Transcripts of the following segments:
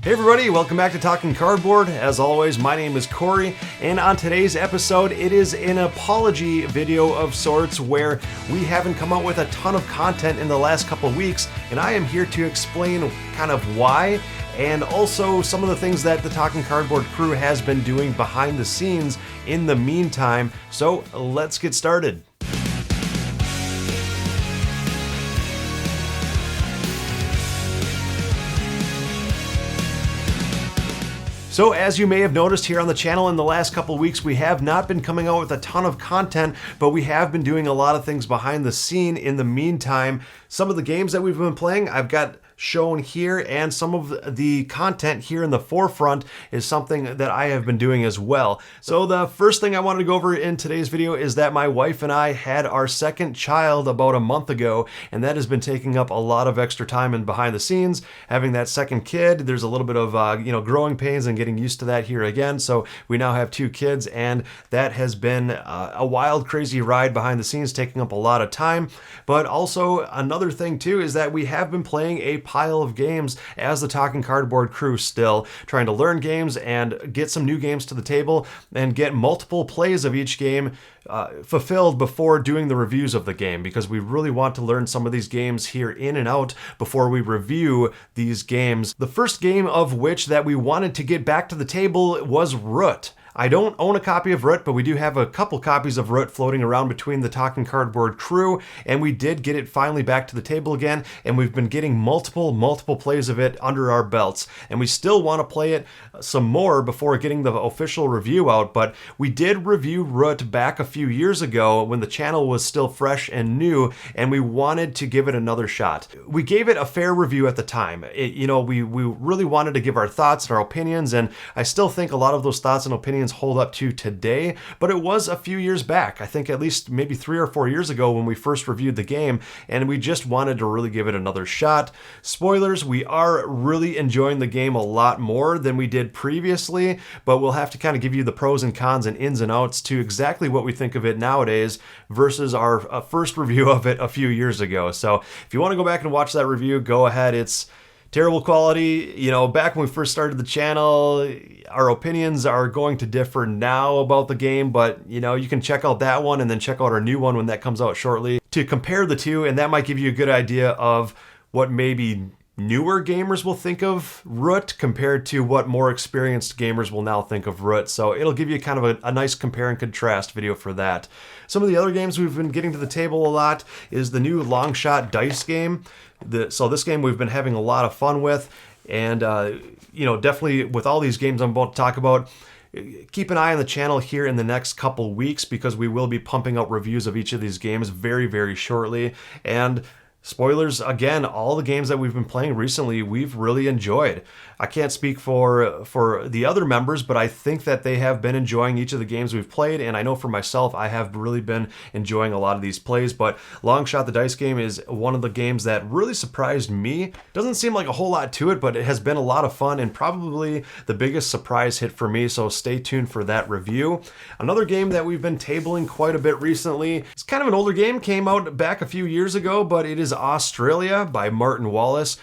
Hey everybody, welcome back to Talking Cardboard. As always, my name is Cory, and on today's episode, it is an apology video of sorts where we haven't come out with a ton of content in the last couple of weeks, and I am here to explain kind of why, and also some of the things that the Talking Cardboard crew has been doing behind the scenes in the meantime. So let's get started. So as you may have noticed here on the channel in the last couple of weeks, we have not been coming out with a ton of content, but we have been doing a lot of things behind the scene in the meantime. Some of the games that we've been playing, I've got shown here, and some of the content here in the forefront is something that I have been doing as well. So the first thing I wanted to go over in today's video is that my wife and I had our second child about a month ago, and that has been taking up a lot of extra time and behind the scenes. Having that second kid, there's a little bit of growing pains and getting used to that here again. So we now have two kids, and that has been a wild, crazy ride behind the scenes, taking up a lot of time. But also another thing too is that we have been playing a pile of games as the Talking Cardboard crew, still trying to learn games and get some new games to the table and get multiple plays of each game fulfilled before doing the reviews of the game, because we really want to learn some of these games here in and out before we review these games. The first game of which that we wanted to get back to the table was Root. I don't own a copy of Root, but we do have a couple copies of Root floating around between the Talking Cardboard crew, and we did get it finally back to the table again, and we've been getting multiple plays of it under our belts, and we still want to play it some more before getting the official review out. But we did review Root back a few years ago when the channel was still fresh and new, and we wanted to give it another shot. We gave it a fair review at the time. We really wanted to give our thoughts and our opinions, and I still think a lot of those thoughts and opinions hold up to today, but it was a few years back. I think at least maybe 3 or 4 years ago when we first reviewed the game, and we just wanted to really give it another shot. Spoilers, we are really enjoying the game a lot more than we did previously, but we'll have to kind of give you the pros and cons and ins and outs to exactly what we think of it nowadays versus our first review of it a few years ago. So if you want to go back and watch that review, go ahead. It's terrible quality. Back when we first started the channel, our opinions are going to differ now about the game, but you can check out that one and then check out our new one when that comes out shortly to compare the two, and that might give you a good idea of what maybe newer gamers will think of Root compared to what more experienced gamers will now think of Root. So it'll give you kind of a nice compare and contrast video for that. Some of the other games we've been getting to the table a lot is the new Long Shot dice game. So this game we've been having a lot of fun with, and definitely with all these games I'm about to talk about, keep an eye on the channel here in the next couple weeks, because we will be pumping out reviews of each of these games very shortly. And spoilers, again, all the games that we've been playing recently, we've really enjoyed. I can't speak for the other members, but I think that they have been enjoying each of the games we've played, and I know for myself, I have really been enjoying a lot of these plays. But Long Shot the Dice game is one of the games that really surprised me. Doesn't seem like a whole lot to it, but it has been a lot of fun and probably the biggest surprise hit for me, so stay tuned for that review. Another game that we've been tabling quite a bit recently, it's kind of an older game, came out back a few years ago, but it is Auztralia by Martin Wallace.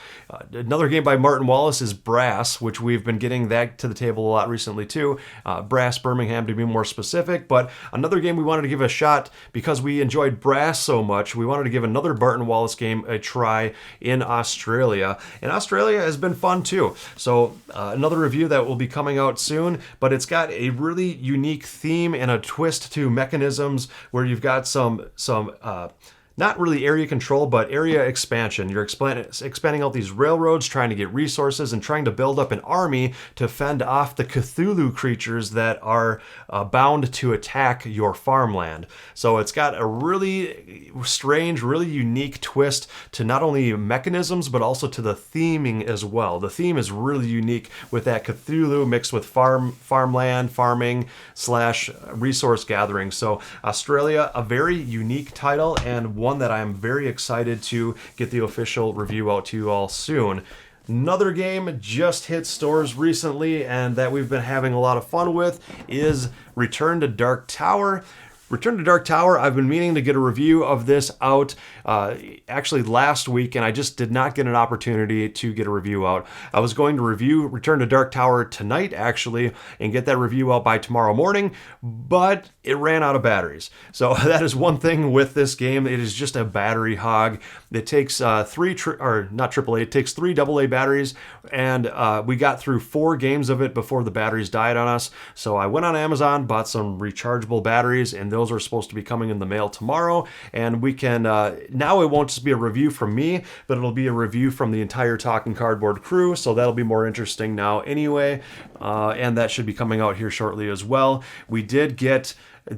Another game by Martin Wallace is Brass, which we've been getting that to the table a lot recently too. Brass Birmingham to be more specific, but another game we wanted to give a shot because we enjoyed Brass so much. We wanted to give another Martin Wallace game a try in Auztralia, and Auztralia has been fun too. So another review that will be coming out soon, but it's got a really unique theme and a twist to mechanisms where you've got some not really area control, but area expansion. You're expanding out these railroads, trying to get resources, and trying to build up an army to fend off the Cthulhu creatures that are bound to attack your farmland. So it's got a really strange, really unique twist to not only mechanisms, but also to the theming as well. The theme is really unique with that Cthulhu mixed with farmland, farming / resource gathering. So Auztralia, a very unique title, and one that I'm very excited to get the official review out to you all soon. Another game just hit stores recently and that we've been having a lot of fun with is Return to Dark Tower. Return to Dark Tower, I've been meaning to get a review of this out actually last week, and I just did not get an opportunity to get a review out. I was going to review Return to Dark Tower tonight, actually, and get that review out by tomorrow morning, but it ran out of batteries. So that is one thing with this game. It is just a battery hog. It takes three AA batteries, and we got through 4 games of it before the batteries died on us. So I went on Amazon, bought some rechargeable batteries, and those are supposed to be coming in the mail tomorrow. And we can, now it won't just be a review from me, but it'll be a review from the entire Talking Cardboard crew. So that'll be more interesting now anyway. And that should be coming out here shortly as well. We did get so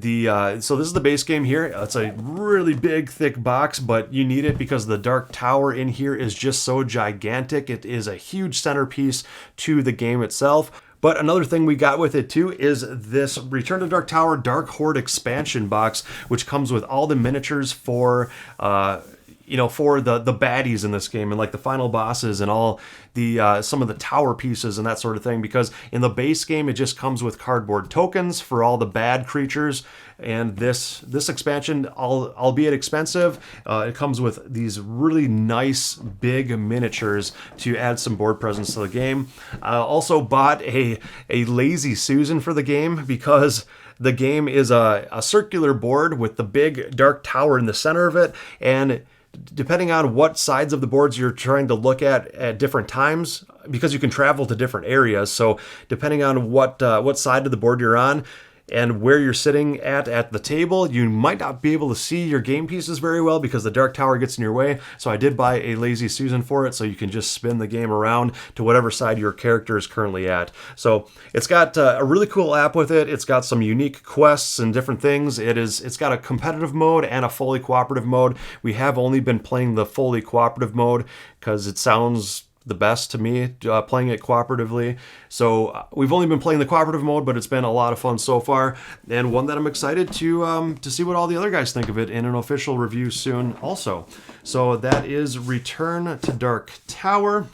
this is the base game here. It's a really big, thick box, but you need it because the Dark Tower in here is just so gigantic. It is a huge centerpiece to the game itself. But another thing we got with it too is this Return to Dark Tower Dark Horde expansion box, which comes with all the miniatures for for the baddies in this game and like the final bosses and all the some of the tower pieces and that sort of thing, because in the base game it just comes with cardboard tokens for all the bad creatures, and this expansion, albeit expensive, it comes with these really nice big miniatures to add some board presence to the game. I also bought a Lazy Susan for the game because the game is a circular board with the big dark tower in the center of it, and depending on what sides of the boards you're trying to look at different times, because you can travel to different areas. So depending on what side of the board you're on and where you're sitting at the table, you might not be able to see your game pieces very well because the Dark Tower gets in your way. So I did buy a Lazy Susan for it, so you can just spin the game around to whatever side your character is currently at. So it's got a really cool app with it. It's got some unique quests and different things. It's got a competitive mode and a fully cooperative mode. We have only been playing the fully cooperative mode because it sounds the best to me, playing it cooperatively. So we've only been playing the cooperative mode, but it's been a lot of fun so far, and one that I'm excited to see what all the other guys think of it in an official review soon also. So that is Return to Dark Tower.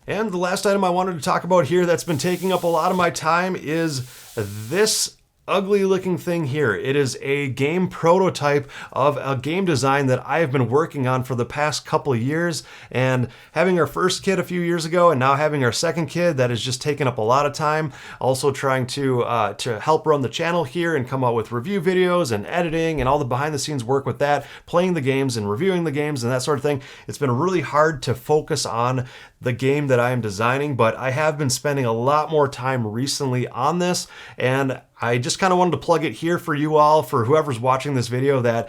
And the last item I wanted to talk about here that's been taking up a lot of my time is this ugly looking thing here. It is a game prototype of a game design that I have been working on for the past couple of years, and having our first kid a few years ago and now having our second kid, that has just taken up a lot of time. Also trying to help run the channel here and come out with review videos and editing and all the behind the scenes work with that, playing the games and reviewing the games and that sort of thing. It's been really hard to focus on the game that I am designing, but I have been spending a lot more time recently on this, and I just kind of wanted to plug it here for you all, for whoever's watching this video, that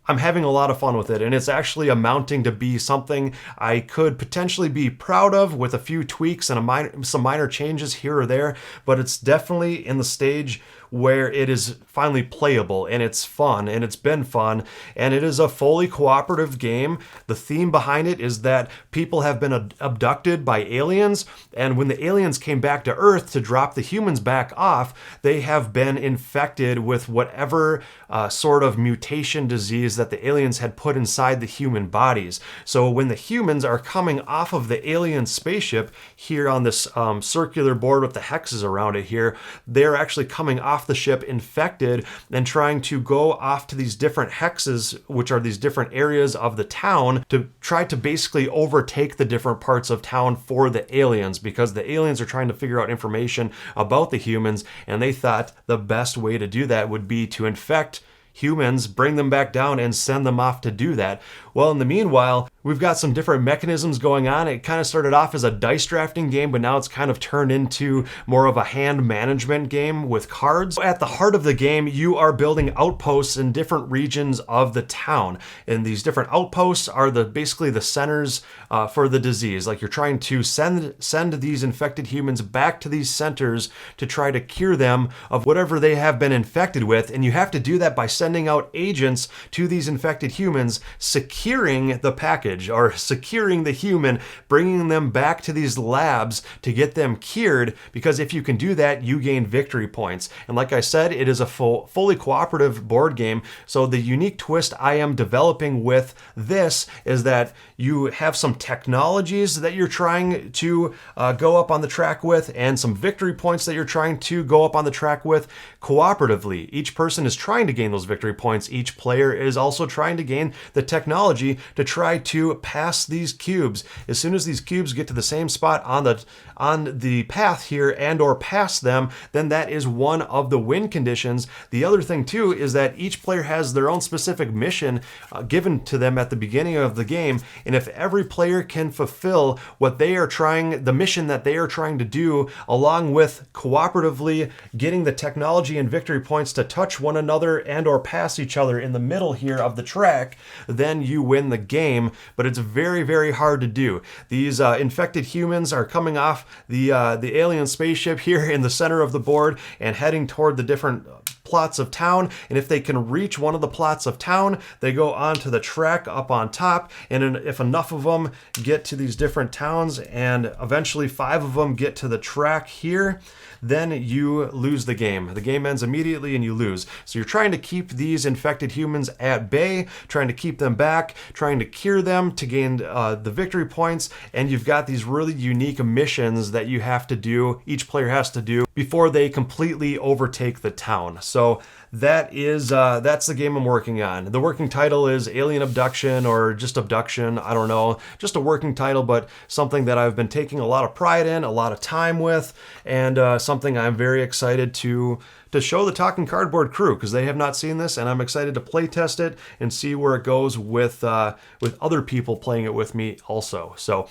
I'm having a lot of fun with it, and it's actually amounting to be something I could potentially be proud of with a few tweaks and some minor changes here or there, but it's definitely in the stage where it is finally playable, and it's fun, and it's been fun, and it is a fully cooperative game. The theme behind it is that people have been abducted by aliens, and when the aliens came back to Earth to drop the humans back off, they have been infected with whatever sort of mutation disease that the aliens had put inside the human bodies. So when the humans are coming off of the alien spaceship here on this circular board with the hexes around it here, they're actually coming off the ship infected and trying to go off to these different hexes, which are these different areas of the town, to try to basically overtake the different parts of town for the aliens, because the aliens are trying to figure out information about the humans, and they thought the best way to do that would be to infect humans, bring them back down, and send them off to do that. Well, in the meanwhile, we've got some different mechanisms going on. It kind of started off as a dice drafting game, but now it's kind of turned into more of a hand management game with cards. At the heart of the game, you are building outposts in different regions of the town, and these different outposts are basically the centers for the disease. Like, you're trying to send these infected humans back to these centers to try to cure them of whatever they have been infected with, and you have to do that by sending sending out agents to these infected humans, securing the package or securing the human, bringing them back to these labs to get them cured, because if you can do that, you gain victory points. And like I said, it is a fully cooperative board game. So the unique twist I am developing with this is that you have some technologies that you're trying to go up on the track with, and some victory points that you're trying to go up on the track with cooperatively. Each person is trying to gain those victory points. Each player is also trying to gain the technology to try to pass these cubes. As soon as these cubes get to the same spot on the path here and or pass them, then that is one of the win conditions. The other thing too is that each player has their own specific mission given to them at the beginning of the game, and if every player can fulfill what they are trying, the mission that they are trying to do, along with cooperatively getting the technology and victory points to touch one another and or pass each other in the middle here of the track, then you win the game. But it's very, very hard to do. These infected humans are coming off the alien spaceship here in the center of the board and heading toward the different plots of town, and if they can reach one of the plots of town, they go onto the track up on top, and if enough of them get to these different towns and eventually 5 of them get to the track here, then you lose the game. The game ends immediately and you lose. So you're trying to keep these infected humans at bay, trying to keep them back, trying to cure them to gain the victory points, and you've got these really unique missions that you have to do, each player has to do, before they completely overtake the town. So that's the game I'm working on. The working title is Alien Abduction, or just Abduction, I don't know. Just a working title, but something that I've been taking a lot of pride in, a lot of time with, and something I'm very excited to show the Talking Cardboard crew, because they have not seen this, and I'm excited to play test it and see where it goes with other people playing it with me also. So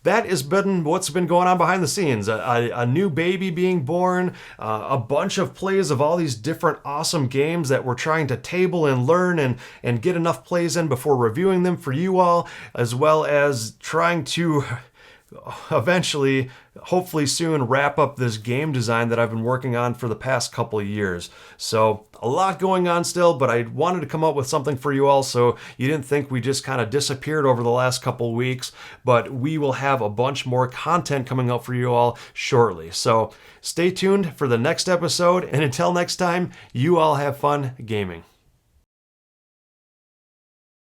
that has been what's been going on behind the scenes. A new baby being born, a bunch of plays of all these different awesome games that we're trying to table and learn and get enough plays in before reviewing them for you all, as well as trying to eventually, hopefully soon, wrap up this game design that I've been working on for the past couple of years. So a lot going on still, but I wanted to come up with something for you all so you didn't think we just kind of disappeared over the last couple of weeks, but we will have a bunch more content coming up for you all shortly. So stay tuned for the next episode, and until next time, you all have fun gaming.